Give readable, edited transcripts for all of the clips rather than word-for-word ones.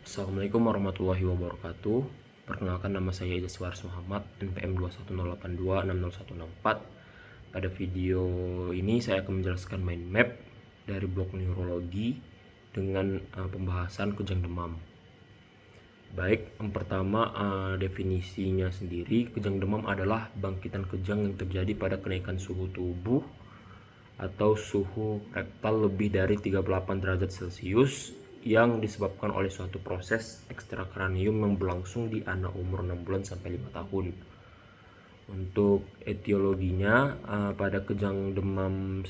Assalamualaikum warahmatullahi wabarakatuh. Perkenalkan, nama saya Ijaz Waris Muhammad, NPM 210826014. Pada video ini saya akan menjelaskan mind map dari blok neurologi dengan pembahasan kejang demam. Baik, yang pertama definisinya sendiri, kejang demam adalah bangkitan kejang yang terjadi pada kenaikan suhu tubuh atau suhu rektal lebih dari 38 derajat Celcius yang disebabkan oleh suatu proses ekstrakranium yang berlangsung di anak umur 6 bulan sampai 5 tahun. Untuk etiologinya, pada kejang demam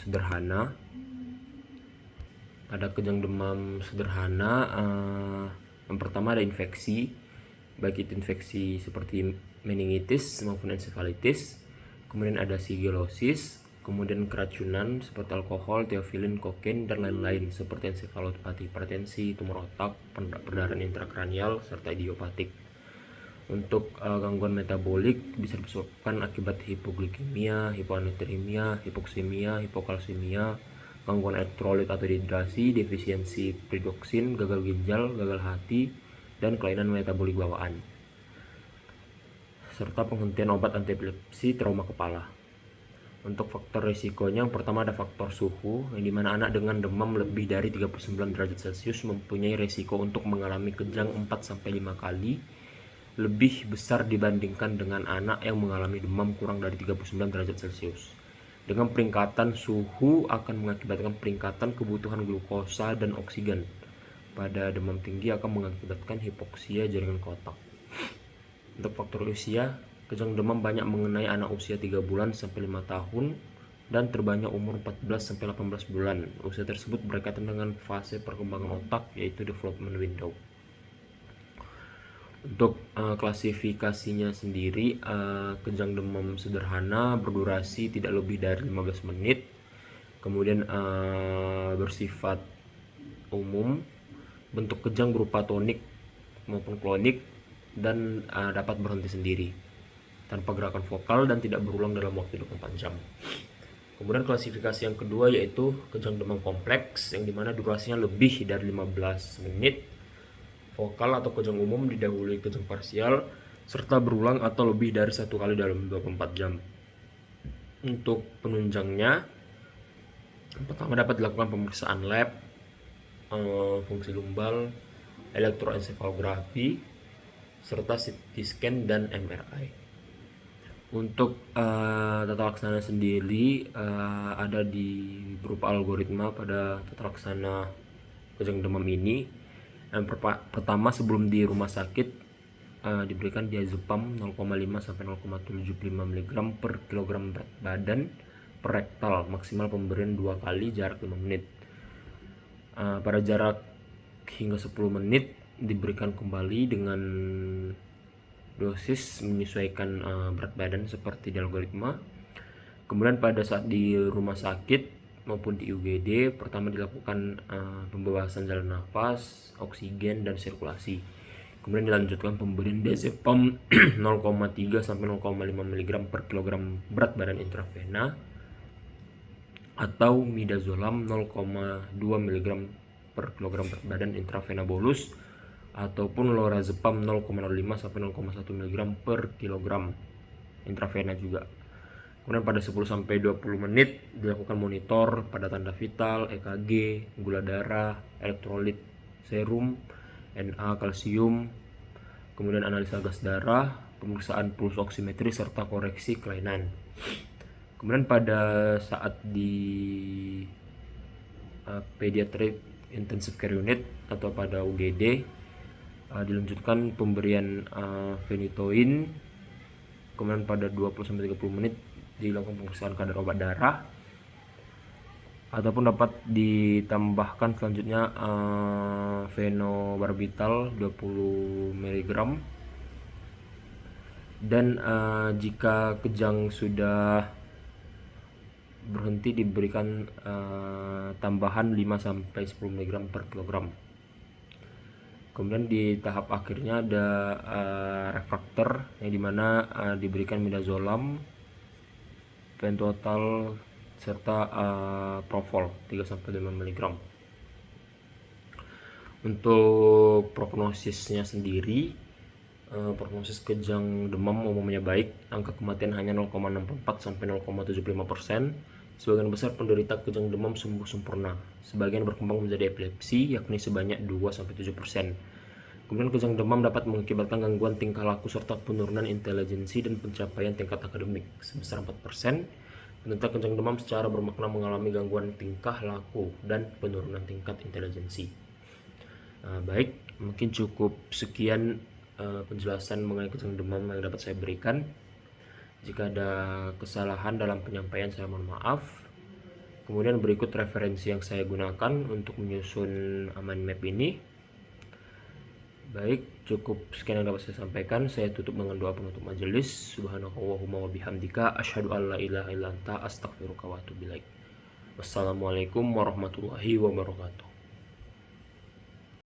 sederhana, yang pertama ada infeksi, baik itu infeksi seperti meningitis maupun ensefalitis. Kemudian ada sigilosis, kemudian keracunan seperti alkohol, teofilin, kokain, dan lain-lain seperti ensefalopati, hipertensi, tumor otak, perdarahan intrakranial, serta idiopatik. Untuk gangguan metabolik bisa disebabkan akibat hipoglikemia, hiponatremia, hipoksemia, hipokalsemia, gangguan elektrolit atau dehidrasi, defisiensi piridoksin, gagal ginjal, gagal hati, dan kelainan metabolik bawaan, serta penghentian obat anti epilepsi, trauma kepala. Untuk faktor risikonya, yang pertama ada faktor suhu, yang dimana anak dengan demam lebih dari 39 derajat Celcius mempunyai risiko untuk mengalami kejang 4-5 kali lebih besar dibandingkan dengan anak yang mengalami demam kurang dari 39 derajat Celcius. Dengan peningkatan suhu akan mengakibatkan peningkatan kebutuhan glukosa dan oksigen. Pada demam tinggi akan mengakibatkan hipoksia jaringan ke otak. Untuk faktor usia, kejang demam banyak mengenai anak usia 3 bulan sampai 5 tahun dan terbanyak umur 14 sampai 18 bulan. Usia tersebut berkaitan dengan fase perkembangan otak, yaitu development window. Untuk klasifikasinya sendiri, kejang demam sederhana berdurasi tidak lebih dari 15 menit, kemudian bersifat umum, bentuk kejang berupa tonik maupun klonik, dan dapat berhenti sendiri tanpa gerakan vokal dan tidak berulang dalam waktu 24 jam. Kemudian klasifikasi yang kedua yaitu kejang demam kompleks, yang dimana durasinya lebih dari 15 menit, vokal atau kejang umum didahului kejang parsial, serta berulang atau lebih dari 1 kali dalam 24 jam. Untuk penunjangnya, yang pertama dapat dilakukan pemeriksaan lab, fungsi lumbal, elektroensefalografi, serta CT scan dan MRI. Untuk tata laksana sendiri ada di berupa algoritma pada tata laksana kejang demam ini. Yang pertama, sebelum di rumah sakit diberikan diazepam 0,5 sampai 0,75 mg per kilogram berat badan per rektal, maksimal pemberian 2 kali jarak 5 menit. Pada jarak hingga 10 menit diberikan kembali dengan dosis menyesuaikan berat badan seperti di algoritma. Kemudian pada saat di rumah sakit maupun di UGD, pertama dilakukan pembebasan jalan nafas, oksigen, dan sirkulasi. Kemudian dilanjutkan pemberian diazepam 0,3 sampai 0,5 mg per kilogram berat badan intravena atau midazolam 0,2 mg per kilogram berat badan intravena bolus, ataupun lorazepam 0,05 sampai 0,1 mg per kilogram intravena juga. Kemudian pada 10 sampai 20 menit dilakukan monitor pada tanda vital, EKG, gula darah, elektrolit serum, Na, kalsium, kemudian analisa gas darah, pemeriksaan puls oximetri, serta koreksi kelainan. Kemudian pada saat di pediatric intensive care unit atau pada UGD dilanjutkan pemberian phenytoin. Kemudian pada 20-30 menit dilakukan pemeriksaan kadar obat darah, ataupun dapat ditambahkan selanjutnya phenobarbital 20 mg. Dan jika kejang sudah berhenti diberikan tambahan 5-10 mg per kilogram. Kemudian di tahap akhirnya ada refraktor, yang dimana diberikan midazolam, pentotal, serta propofol 3-5 mg. Untuk prognosisnya sendiri, prognosis kejang demam umumnya baik, angka kematian hanya 0,64 sampai 0,75%. Sebagian besar penderita kejang demam sembuh sempurna. Sebagian berkembang menjadi epilepsi, yakni sebanyak 2-7%. Kemudian kejang demam dapat mengakibatkan gangguan tingkah laku serta penurunan intelijensi dan pencapaian tingkat akademik sebesar 4%. Penderita kejang demam secara bermakna mengalami gangguan tingkah laku dan penurunan tingkat intelijensi. Baik, mungkin cukup sekian penjelasan mengenai kejang demam yang dapat saya berikan. Jika ada kesalahan dalam penyampaian, saya mohon maaf. Kemudian berikut referensi yang saya gunakan untuk menyusun mind map ini. Baik, cukup sekian yang dapat saya sampaikan. Saya tutup dengan doa penutup majelis. Subhanakallahumma wa bihamdika asyhadu an la ilaha illa anta astaghfiruka wa atubu ilaik. Wassalamualaikum warahmatullahi wabarakatuh.